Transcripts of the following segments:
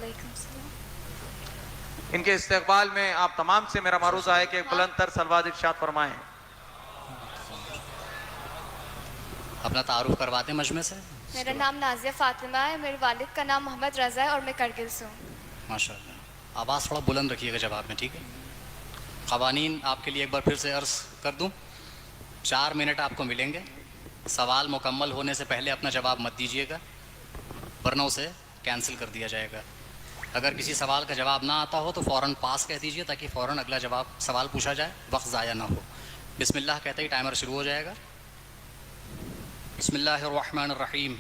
وعلیکم السلام. ان کے استقبال میں آپ تمام سے میرا معروضہ ہے کہ ایک بلند تر سلوات ارشاد فرمائیں. اپنا تعارف کروا دیں مجمع سے. میرا نام نازیہ فاطمہ ہے. میرے والد کا نام محمد رضا ہے اور میں کرگل سے ہوں. ماشاء اللہ. آواز تھوڑا بلند رکھیے گا جواب میں, ٹھیک ہے. قوانین آپ کے لیے ایک بار پھر سے عرض کر دوں. 4 منٹ آپ کو ملیں گے. سوال مکمل ہونے سے پہلے اپنا جواب مت دیجیے گا, ورنہ اسے کینسل کر دیا جائے گا. اگر کسی سوال کا جواب نہ آتا ہو تو فوراً پاس کہہ دیجیے تاکہ فوراً اگلا سوال پوچھا جائے, وقت ضائع نہ ہو. بسم اللہ کہتے ہی ٹائمر شروع ہو جائے گا. بسم اللہ الرحمن الرحیم.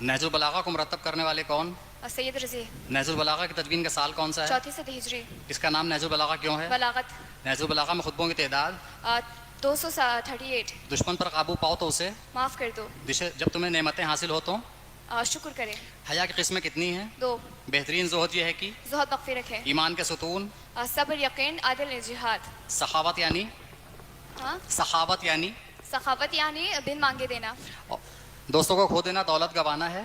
نہج البلاغہ کو مرتب کرنے والے کون؟ سید رضی. نہج البلاغہ کی تدوین کا سال کون سا ہے؟ 4 صدی ہجری. اس کا نام نہج البلاغہ کیوں ہے؟ بلاغت. نہج البلاغہ میں خطبوں کی تعداد 238. دشمن پر قابو پاؤ تو اسے معاف کر دو. جب تمہیں نعمتیں حاصل ہو تو شکر کرے. حیا کی قسمیں کتنی ہیں؟ 2. بہترین زہد یہ ہے کہ زہد مغفی رکھے. ایمان کے ستون صبر یقین عادل جہاد. سخاوت یعنی سخاوت یعنی سخاوت یعنی بن مانگے دینا. دوستوں کو کھو دینا دولت گنوانا ہے.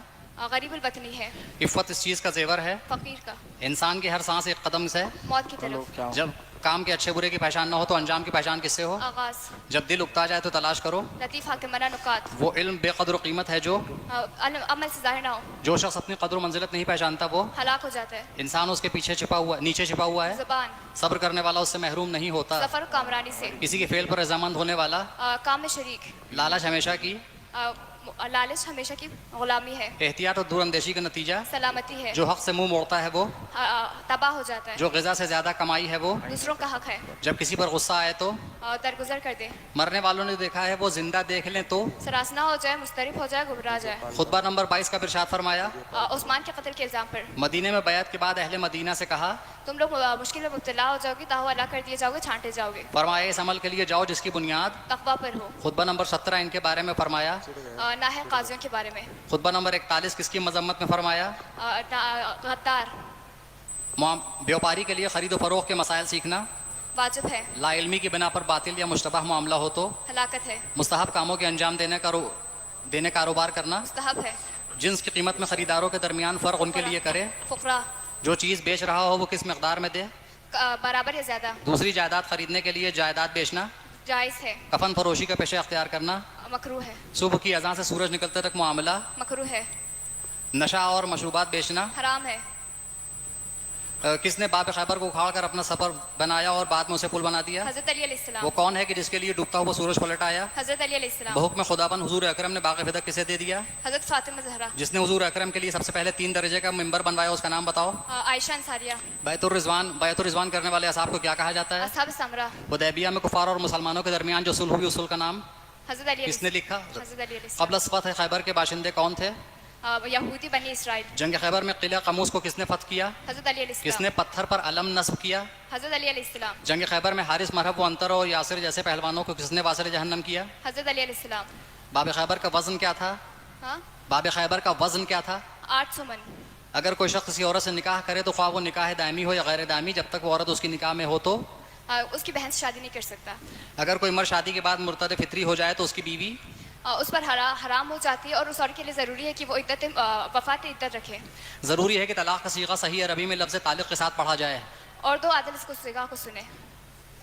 غریب الوطنی ہے. عفت اس چیز کا زیور ہے. فقیر کا. انسان کی ہر سانس ایک قدم سے موت کی طرف. جب کام کے اچھے برے کی پہچان نہ ہو تو انجام کی پہچان کس سے ہو؟ آغاز. جب دل اکتا جائے تو تلاش کرو. لطیف حاکمانہ نکات. وہ علم بے قدر و قیمت ہے جو عمل سے ظاہر نہ ہو. جو شخص اپنی قدر و منزلت نہیں پہچانتا وہ ہلاک ہو جاتا ہے. انسان اس کے نیچے چھپا ہوا ہے. زبان. صبر کرنے والا اس سے محروم نہیں ہوتا. سفر و کامرانی سے. کسی کے فعل پر رضامند ہونے والا کام میں شریک. لالچ ہمیشہ کی لالچ ہمیشہ کی غلامی ہے. احتیاط اور دور اندیشی کا نتیجہ سلامتی ہے. جو حق سے منہ موڑتا ہے وہ تباہ ہو جاتا ہے. جو غذا سے زیادہ کمائی ہے وہ دوسروں کا حق ہے. جب کسی پر غصہ آئے تو درگزر کر دے. مرنے والوں نے دیکھا ہے وہ زندہ دیکھ لیں تو سراسنا ہو جائے, مسترب ہو جائے, گھبرا جائے. خطبہ نمبر 22 کا ارشاد فرمایا. عثمان کے قتل کے الزام پر مدینے میں بیعت کے بعد اہل مدینہ سے کہا تم لوگ مشکل میں مبتلا ہو جاؤ گے, تاہو اللہ کر دیے جاؤ گے, چھانٹے جاؤ گے. فرمایا اس عمل کے لیے جاؤ جس کی بنیاد تقویٰ پر ہو. خطبہ نمبر 17 ان کے بارے میں فرمایا. ناحق قاضیوں کے بارے میں. خطبہ نمبر 41 کس کی مذمت میں فرمایا؟ غدار. بیوپاری کے لیے خرید و فروخت کے مسائل سیکھنا واجب ہے. لا علمی کی بنا پر باطل یا مشتبہ معاملہ ہو تو ہلاکت ہے. مستحب کاموں کے انجام دینے کاروبار کرنا مستحب ہے. جنس کی قیمت میں خریداروں کے درمیان فرق ان کے لیے کرے. فقراء. جو چیز بیچ رہا ہو وہ کس مقدار میں دے. برابر یا زیادہ. دوسری جائیداد خریدنے کے لیے جائیداد بیچنا جائز ہے. کفن فروشی کا پیشہ اختیار کرنا مکروہ ہے. صبح کی اذان سے سورج نکلتے تک معاملہ مکروہ ہے. نشہ اور مشروبات بیچنا حرام ہے. کس نے باب خیبر کو اکھاڑ کر اپنا سفر بنایا اور بعد میں اسے پل بنا دیا؟ حضرت علی علیہ السلام. وہ کون ہے کہ جس کے لیے ڈوبتا ہوا سورج پلٹ آیا؟ حضرت علی علیہ السلام. بحکم خدا بند حضور اکرم نے باغ فدق کسے دے دیا؟ حضرت فاطمہ زہرا. جس نے حضور اکرم کے لیے سب سے پہلے 3 درجے کا ممبر بنوایا اس کا نام بتاؤ. عائشہ انصاریہ. بیت الرضوان کرنے والے اصحاب کو کیا کہا جاتا ہے؟ اصحاب سمرہ. حدیبیہ میں کفار اور مسلمانوں کے درمیان جو صلح ہوئی اصول کا نام حضرت علی. کس نے لکھا؟ حضرت علی علیہ السلام. قبل فتح خیبر کے باشندے کون تھے؟ یہودی بنی اسرائیل. جنگ خیبر میں قلعہ قموس کو کس نے فتح کیا؟ حضرت علی علیہ السلام. کس نے پتھر پر علم نصب کیا؟ حضرت علی علیہ السلام. جنگ خیبر میں حارث مرحب و انتر اور یاسر جیسے پہلوانوں کو کس نے واصل جہنم کیا؟ حضرت علی علیہ السلام. باب خیبر کا وزن کیا تھا؟ باب خیبر کا وزن کیا تھا؟ 800 من. اگر کوئی شخص کسی عورت سے نکاح کرے تو خواہ وہ نکاح دائمی ہو یا غیر دائمی, جب تک وہ عورت اس کی نکاح میں ہو تو اس کی بہن سے شادی نہیں کر سکتا. اگر کوئی مرد شادی کے بعد مرتد فطری ہو جائے تو اس کی بیوی اس پر حرام ہو جاتی ہے, اور اس عورت کے لیے ضروری ہے کہ وہ وفات عدت رکھے. ضروری ہے کہ طلاق کا صیغہ صحیح عربی میں لفظ طالق کے ساتھ پڑھا جائے, اور 2 عادل اس کو صیغہ کو سنے.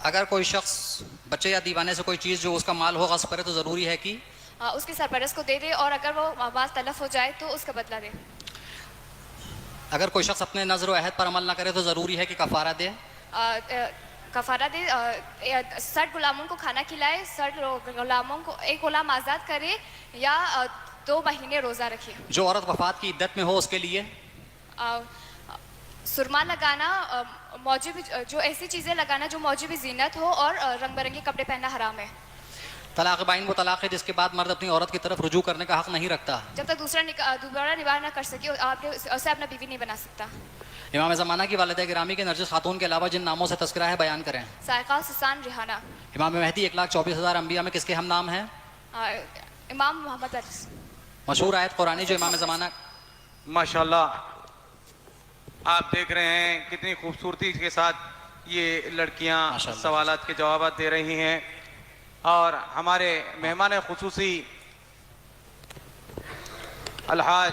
اگر کوئی شخص بچے یا دیوانے سے کوئی چیز جو اس کا مال ہو غصب کرے تو ضروری ہے کہ اس کے سرپرست کو دے دے, اور اگر وہ مال تلف ہو جائے تو اس کا بدلہ دے. اگر کوئی شخص اپنے نظر و عہد پر عمل نہ کرے تو ضروری ہے کہ کفارہ دے. کفارہ دے. 60 غلاموں کو کھانا کھلائے, 60 غلاموں کو, ایک غلام آزاد کرے, یا 2 مہینے روزہ رکھے. جو عورت وفات کی عدت میں ہو اس کے لیے سرما لگانا, موجب جو ایسی چیزیں لگانا جو موجب زینت ہو, اور رنگ برنگے کپڑے پہننا حرام ہے. طلاق بائن وہ طلاق ہے جس کے بعد مرد اپنی عورت کی طرف رجوع کرنے کا حق نہیں رکھتا جب تک دوبارہ نکاح نہ کر سکے, آپ اسے اپنا بیوی نہیں بنا سکتا. امام زمانہ کی والدہ گرامی کے نرجس خاتون کے علاوہ جن ناموں سے تذکرہ ہے بیان کریں. سائقہ, سسان, ریحانہ. امام مہدی 1,24,000 انبیاء میں کس کے ہم نام ہیں؟ امام محمد عرض. مشہور آیت قرآنی جو امام زمانہ. ماشاءاللہ آپ دیکھ رہے ہیں کتنی خوبصورتی کے ساتھ یہ لڑکیاں سوالات کے جوابات دے رہی ہیں, اور ہمارے مہمان خصوصی الحاج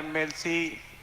MLC